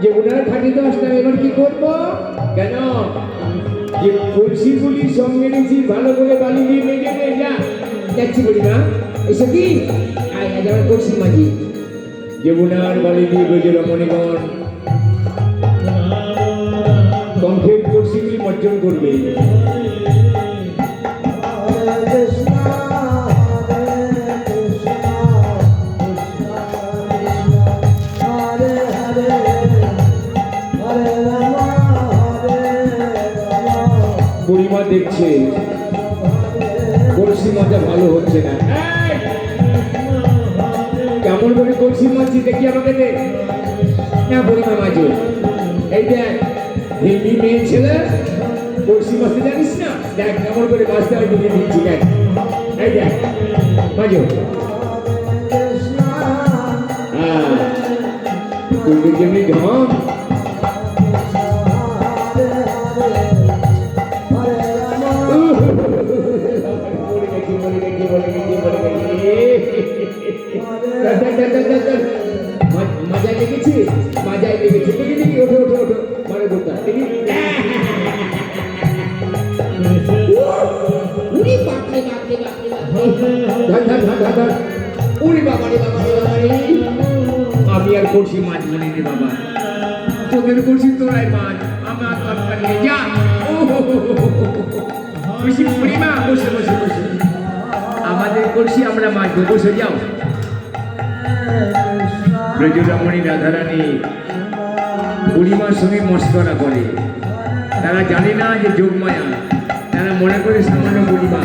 যমুনার ঘাটে আসলাম, এবার কি করবো? কেন যে কলসিগুলি সঙ্গে নিয়েছি ভালো করে বালি দিয়ে মেজে নিয়ে যাচ্ছি বুড়িমা। এসে কি আজ আমার কলসি মাঝি যমুনার বালি দিয়ে বেজে রমণীগণ কণ্ঠের কলসিগুলি মর্জন করবে। বুড়িমা দেখছে কলসি মাজা ভালো হচ্ছে না, কেমন করে কলসি মাঝি দেখি আমাকে দেখ না বুড়িমা মাঝো। এই দেখ হিন্দি মেয়ে ছেলে কলসি মাঝতে জানিস না, দেখ কেমন করে মাছতে আমি বুঝিয়ে দিচ্ছি। দেখ এই দেখ মাঝো, হ্যাঁ তুমি যেমনি ঢং মজায় লেগেছে, মজায় লেগেছে। দেখি দেখি ওঠো ওঠো ওঠো মানে গোটা দেখি। আমি আর কলসি মাছ মনে রে বাবা, তোদের কলসি তোরাই মাছ, আমার দরকার নেই যা। খুশি বুড়িমা বসে বসে বসে, আমাদের কলসি আমরা মাছবো, বসে যাও। ব্রজরমণী রাধারানী বুড়িমার সঙ্গে মস্করা করে, তারা জানে না যে যোগমায়া, তারা মনে করে সামান্য বুড়িমা।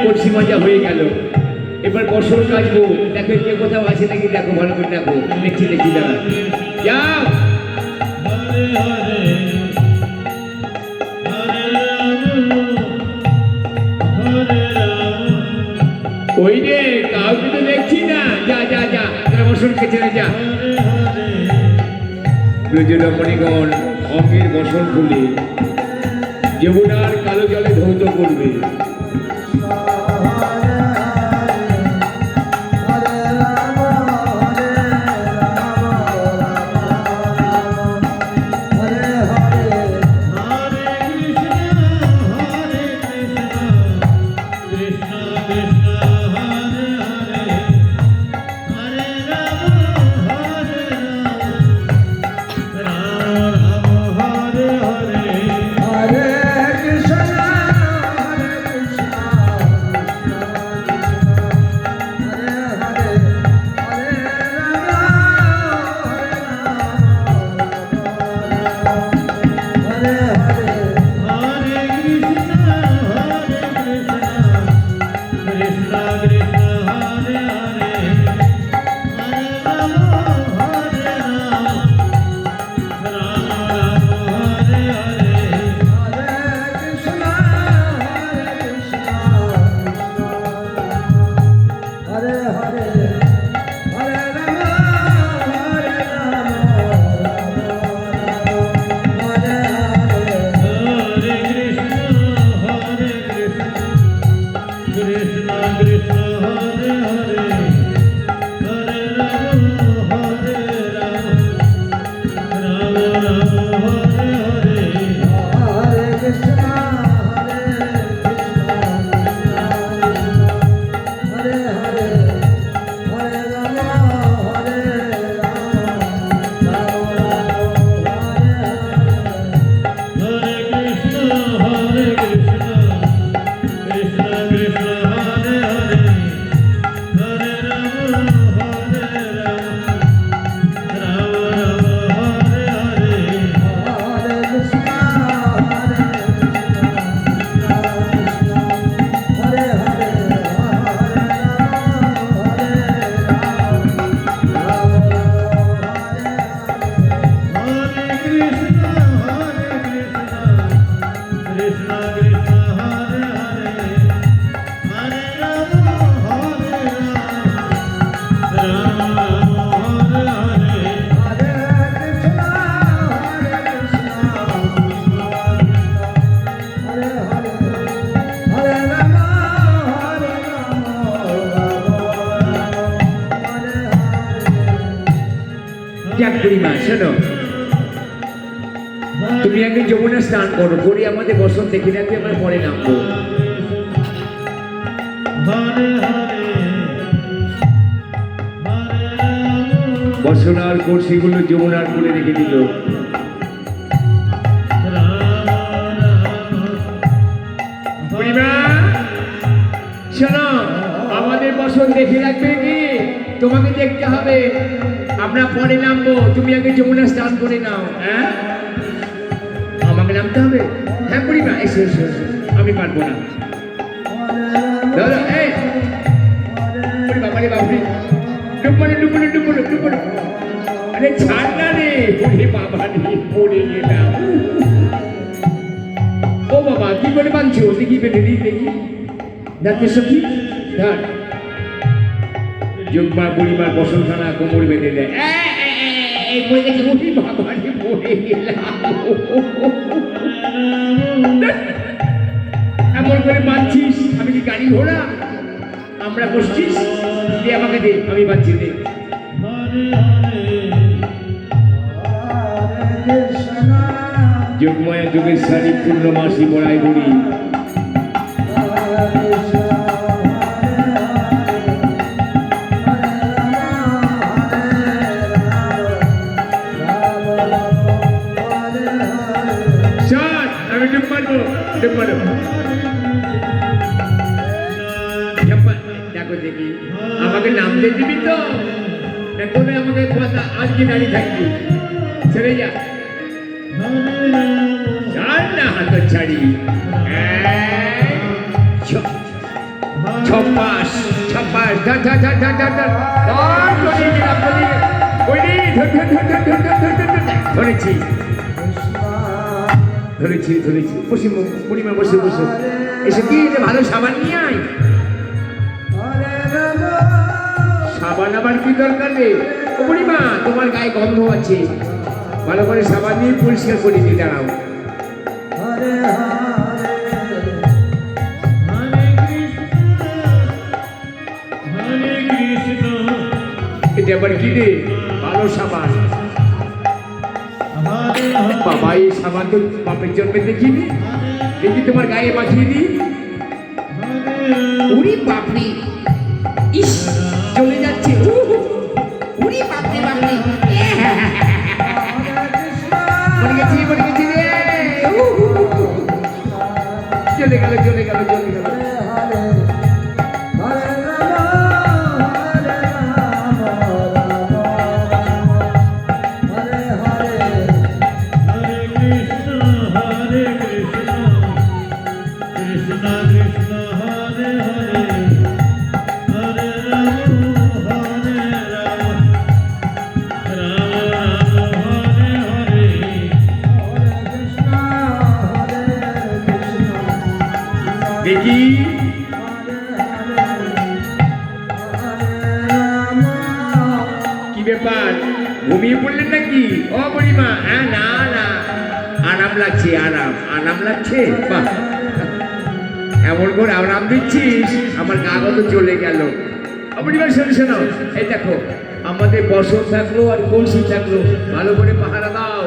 কলসি মজা হয়ে গেল, এবার বসর কাটবো। দেখো কে কোথাও আছে নাকি, দেখো ভালো করে দেখো, দেখছি দেখছি দাঁড়া যাও। দিকে চলে যা। রমণীগণ অঙ্গের বসন খুলে যমুনার কালো জলে ধৌত করবে। শোনো, তুমি আগে যমুনা স্নান করো, করে আমাদের বসন দেখে রাখবে, আমরা পরে নামবো। বসনার কলসিগুলো যমুনার কোলে রেখে দিল। শোনো, আমাদের বসন দেখে রাখবে কি? তোমাকে দেখতে হবে, আমরা পরে নামবো, তুমি আগে যমুনা স্নান করে নাও। হ্যাঁ, আমাকে নামতে হবে। হ্যাঁ বুড়িমা, এসো এসো, আমি পারবো না। এই বাবা রে বাবু, ডুবলো ডুবলো ডুবলো ডুবলো, আরে ছাড় না রে, ওরে বাবা রে, পড়ে গেলাম। ও বাবা, কি করে বাঁধছো? দেখি বেঁধে দিই, দেখি দেখতে সখী, ধর। যোগমা বুড়িমার বসনখানা কোমর বেঁধে দেয়। পড়ে গেছে, ওরে বাবা রে, পড়ে গেলাম। এমন করে বাঁধছিস, আমি কি গাড়ি ঘোড়া? আমরা বসছিস, দে আমাকে দে, আমি বাঁধছি, দে। যোগমায়া যোগের শাড়ি পূর্ণমাসী বড়াই বুড়ি। আমি ডুব মারবো, ডুব মারবো। দেখো দেখি, আমাকে নামতে দিবি তো? এখন আমাকে কথা আজকে দাঁড়িয়ে থাকবি, ছেড়ে যা। ছাড় না, হাত ছাড়ি। ছপাস ছপাস, ধর ধর ধর ধর ধর ধর, ধরেছি ধরেছি ধরেছি। বসি পরিমা, বসে বসে। এসে কি ভালো সাবান নিয়ে আয়। সাবান আবার কি দরকার নেই, ও বুড়িমা, তোমার গায়ে গন্ধ আছে, ভালো করে সাবান দিয়ে পরিষ্কার করে দিয়ে দাঁড়াও। এটা আবার কি রে? ভালো সাবান। বাবা, এই সাবান তো বাপের জন্মে দেখিনি, দেখি তোমার গায়ে মাখিয়ে দিই। উড়ি বাপরি, ইস, চলে যাচ্ছে। উড়ি বাপরে বাপরে, মরে গেছি মরে গেছি রে। চলে গেল চলে গেল চলে গেল। দেখি কি ব্যাপার, ঘুমিয়ে পড়লেন নাকি? ও বুড়িমা, হ্যাঁ, না না, আরাম লাগছে, আরাম আরাম লাগছে। বাহ, এমন করে আরাম দিচ্ছিস, আমার গা কত চলে গেল। ও বুড়িমা, শোনো শোনো, এই দেখো, আমাদের বসন থাকলো আর কলসি থাকলো, ভালো করে পাহারা দাও,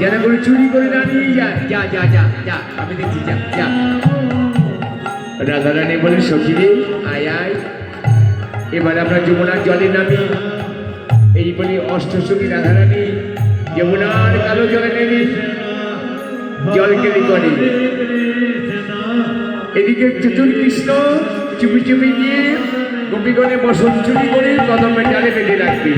যেন করে চুরি করে না নিয়ে যায়। যা যা যা যা, আমি দেখছি, যা যা। রাধারানী বলে, সখীরে আয় আয়, এবার আমরা যমুনার জলে নামি। এই বলে অষ্টসখী রাধারানী যমুনার কালো জলে নেমে জল কেলি করে। এদিকে চতুর কৃষ্ণ চুপি চুপি গিয়ে গোপীগণে বসন চুরি করে কদমের ডালে বেঁধে রাখবে।